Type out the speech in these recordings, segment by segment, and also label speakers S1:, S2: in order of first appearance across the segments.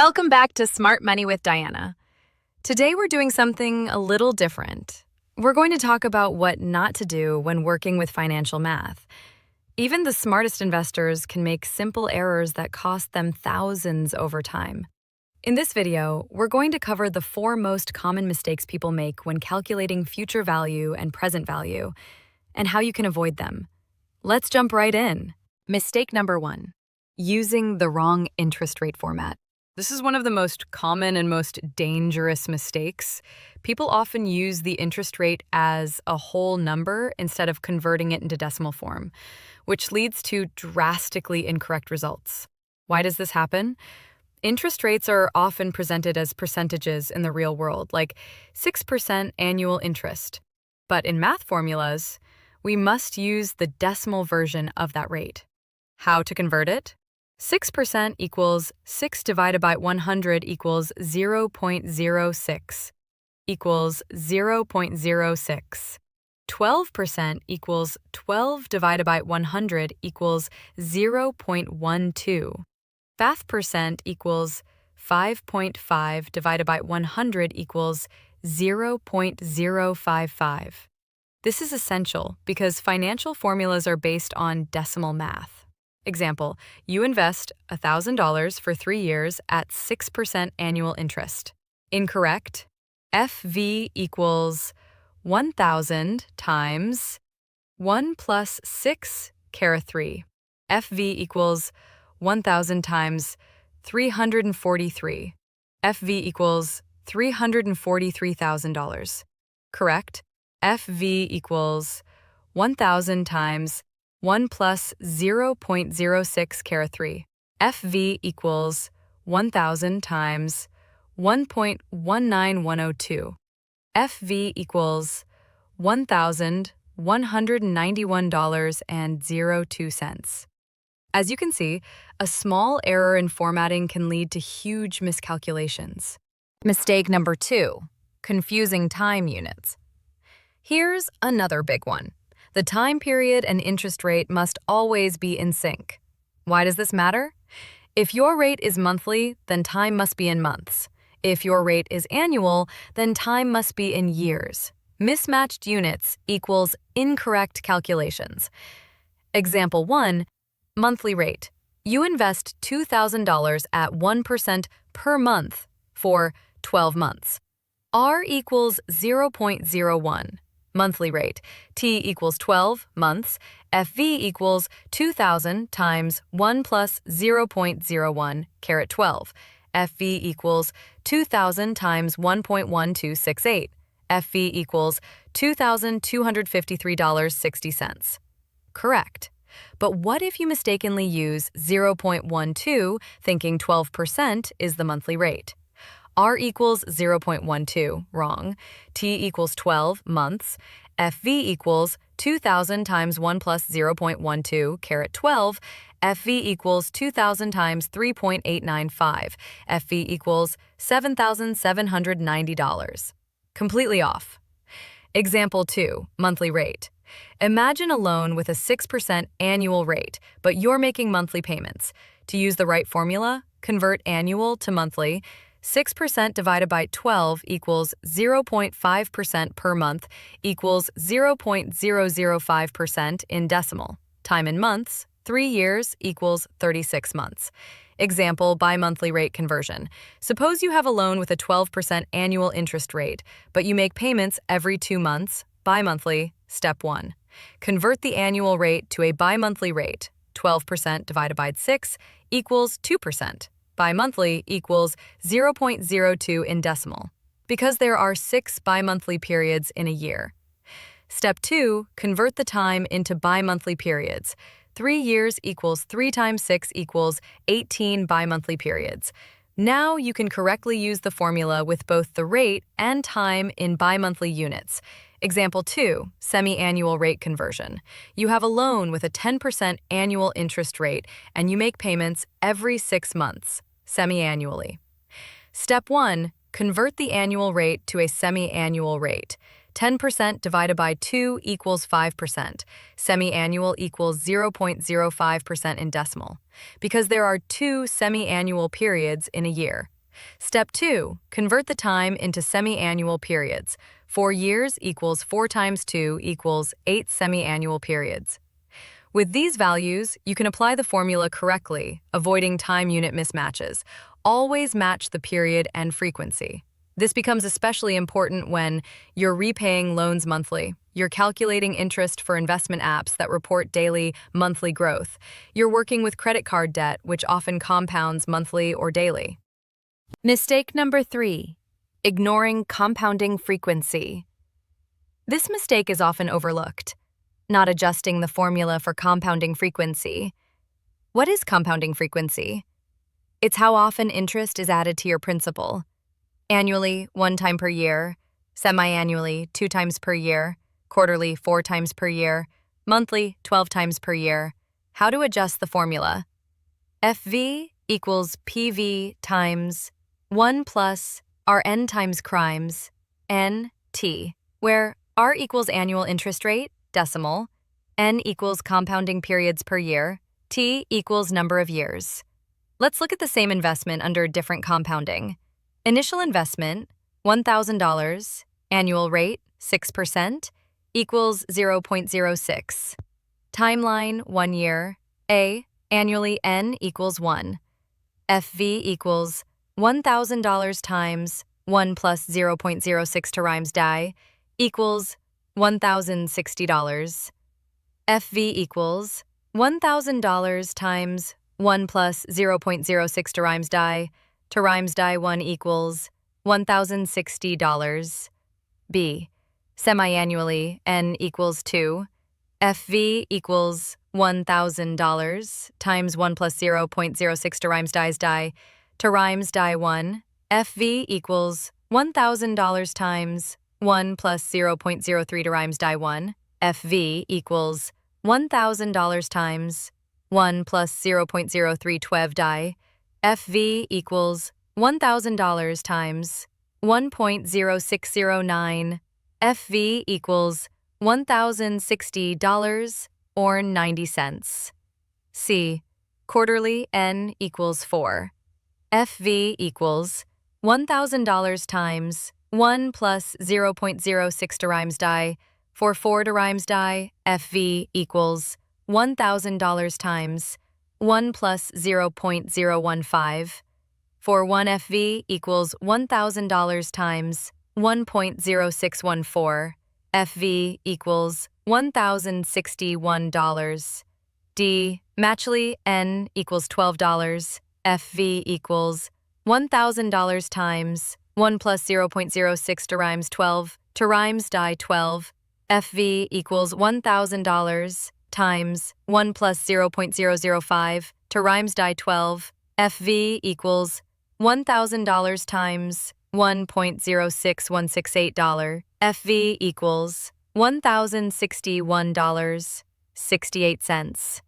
S1: Welcome back to Smart Money with Diana. Today we're doing something a little different. We're going to talk about what not to do when working with financial math. Even the smartest investors can make simple errors that cost them thousands over time. In this video, we're going to cover the 4 most common mistakes people make when calculating future value and present value, and how you can avoid them. Let's jump right in. Mistake number 1, using the wrong interest rate format. This is one of the most common and most dangerous mistakes. People often use the interest rate as a whole number instead of converting it into decimal form, which leads to drastically incorrect results. Why does this happen? Interest rates are often presented as percentages in the real world, like 6% annual interest. But in math formulas, we must use the decimal version of that rate. How to convert it? 6% equals 6 divided by 100 equals 0.06 equals 0.06. 12% equals 12 divided by 100 equals 0.12. 5% equals 5.5 divided by 100 equals 0.055. This is essential because financial formulas are based on decimal math. Example, you invest $1,000 for 3 years at 6% annual interest. Incorrect. FV equals 1,000 times 1 plus 6 caret 3. FV equals 1,000 times 343. FV equals $343,000. Correct. FV equals 1,000 times 1 plus 0.06 caret 3. FV equals 1,000 times 1.19102. FV equals $1,191.02. As you can see, a small error in formatting can lead to huge miscalculations. Mistake number 2, confusing time units. Here's another big one. The time period and interest rate must always be in sync. Why does this matter? If your rate is monthly, then time must be in months. If your rate is annual, then time must be in years. Mismatched units equals incorrect calculations. Example 1, monthly rate. You invest $2,000 at 1% per month for 12 months. R equals 0.01. Monthly rate. T equals 12 months. FV equals 2,000 times 1 plus 0.01 caret 12. FV equals 2,000 times 1.1268. FV equals $2,253.60. Correct. But what if you mistakenly use 0.12 thinking 12% is the monthly rate? R equals 0.12, wrong. T equals 12 months. FV equals 2,000 times 1 plus 0.12 caret 12. FV equals 2,000 times 3.895. FV equals $7,790. Completely off. Example 2, monthly rate. Imagine a loan with a 6% annual rate, but you're making monthly payments. To use the right formula, convert annual to monthly. 6% divided by 12 equals 0.5% per month equals 0.005% in decimal. Time in months, 3 years equals 36 months. Example, bi-monthly rate conversion. Suppose you have a loan with a 12% annual interest rate, but you make payments every 2 months, bi-monthly. Step 1. Convert the annual rate to a bi-monthly rate. 12% divided by 6 equals 2%. Bi-monthly equals 0.02 in decimal, because there are 6 bi-monthly periods in a year. Step 2, convert the time into bi-monthly periods. 3 years equals 3 times 6 equals 18 bi-monthly periods. Now you can correctly use the formula with both the rate and time in bi-monthly units. Example 2, semi-annual rate conversion. You have a loan with a 10% annual interest rate and you make payments every 6 months, semi-annually. Step 1, convert the annual rate to a semi-annual rate. 10% divided by 2 equals 5%. Semi-annual equals 0.05% in decimal. because there are 2 semi-annual periods in a year. Step 2, convert the time into semi-annual periods. 4 years equals 4 times 2 equals 8 semi-annual periods. With these values, you can apply the formula correctly, avoiding time unit mismatches. Always match the period and frequency. This becomes especially important when you're repaying loans monthly, you're calculating interest for investment apps that report daily, monthly growth, you're working with credit card debt, which often compounds monthly or daily. Mistake number 3, ignoring compounding frequency. This mistake is often overlooked, not adjusting the formula for compounding frequency. What is compounding frequency? It's how often interest is added to your principal. Annually, 1 time per year, semi-annually, 2 times per year, quarterly, 4 times per year, monthly, 12 times per year. How to adjust the formula? FV equals PV times 1 plus RN times crimes, NT, where R equals annual interest rate, decimal, N equals compounding periods per year, T equals number of years. Let's look at the same investment under different compounding. Initial investment, $1,000, annual rate, 6%, equals 0.06. Timeline, 1 year, A, annually N equals 1. FV equals $1,000 times 1 plus 0.06 to rhymes die equals $1,060. FV equals $1,000 times 1 plus 0.06 to rhymes die 1 equals $1,060. B, semi-annually, N equals 2. FV equals $1,000 times 1 plus 0.06 to rhymes die 1. FV equals $1,000 times 1 plus 0.03 to rhymes die 1. FV equals $1,000 times 1 plus 0.03 die. FV equals $1,000 times 1.0609. FV equals $1,060 or 90 cents. C, quarterly, N equals 4. FV equals $1,000 times 1 plus 0.06 to rhymes die for 4 to rhymes die. FV equals $1,000 times 1 plus 0.015 for 1. FV equals $1,000 times 1.0614. FV equals $1,061. D, matchly, N equals $12. FV equals $1,000 times 1 plus 0.06 to rhymes 12 to rhymes die 12. FV equals $1,000 times 1 plus 0.005 to rhymes die 12. FV equals $1,000 times 1.06168. FV equals $1,061.68.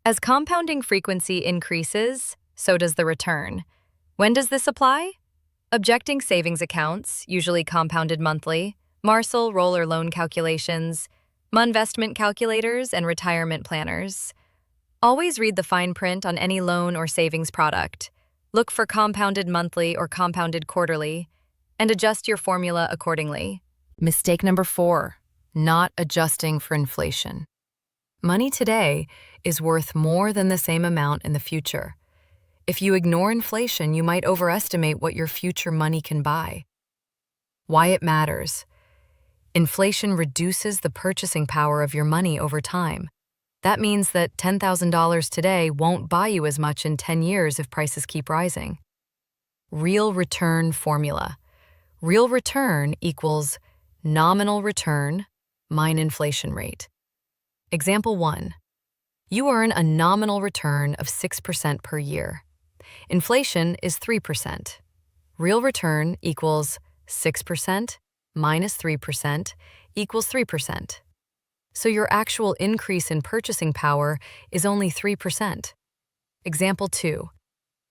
S1: As compounding frequency increases, so does the return. When does this apply? Objecting savings accounts, usually compounded monthly, Marcel roller loan calculations, Munvestment calculators, and retirement planners. Always read the fine print on any loan or savings product. Look for compounded monthly or compounded quarterly, and adjust your formula accordingly. Mistake number 4, not adjusting for inflation. Money today is worth more than the same amount in the future. If you ignore inflation, you might overestimate what your future money can buy. Why it matters. Inflation reduces the purchasing power of your money over time. That means that $10,000 today won't buy you as much in 10 years if prices keep rising. Real return formula. Real return equals nominal return minus inflation rate. Example 1. You earn a nominal return of 6% per year. Inflation is 3%. Real return equals 6% minus 3% equals 3%. So your actual increase in purchasing power is only 3%. Example 2.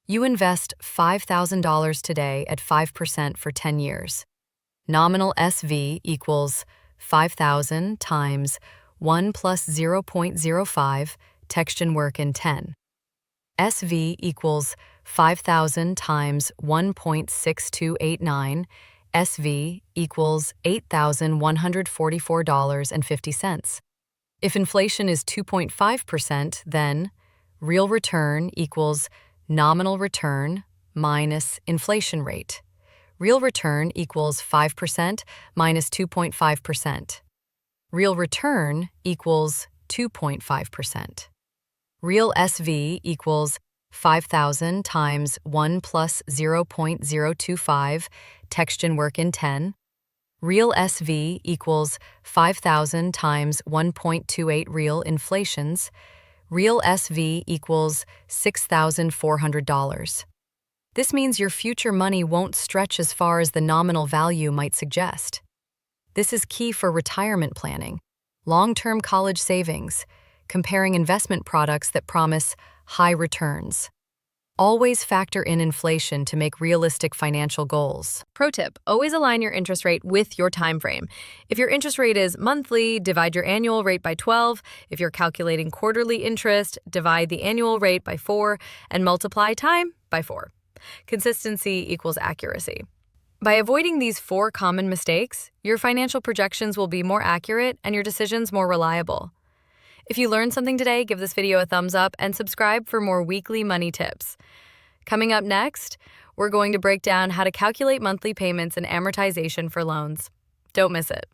S1: You invest $5,000 today at 5% for 10 years. Nominal SV equals 5,000 times 1 plus 0.05 Textion work in 10. SV equals 5,000 times 1.6289. SV equals $8,144.50. If inflation is 2.5%, then real return equals nominal return minus inflation rate. Real return equals 5% minus 2.5%. Real return equals 2.5%. Real SV equals 5,000 times 1 plus 0.025, Textion work in 10. Real SV equals 5,000 times 1.28 real inflations. Real SV equals $6,400. This means your future money won't stretch as far as the nominal value might suggest. This is key for retirement planning, long-term college savings, comparing investment products that promise high returns. Always factor in inflation to make realistic financial goals. Pro tip, always align your interest rate with your time frame. If your interest rate is monthly, divide your annual rate by 12. If you're calculating quarterly interest, divide the annual rate by 4 and multiply time by 4. Consistency equals accuracy. By avoiding these 4 common mistakes, your financial projections will be more accurate and your decisions more reliable. If you learned something today, give this video a thumbs up and subscribe for more weekly money tips. Coming up next, we're going to break down how to calculate monthly payments and amortization for loans. Don't miss it.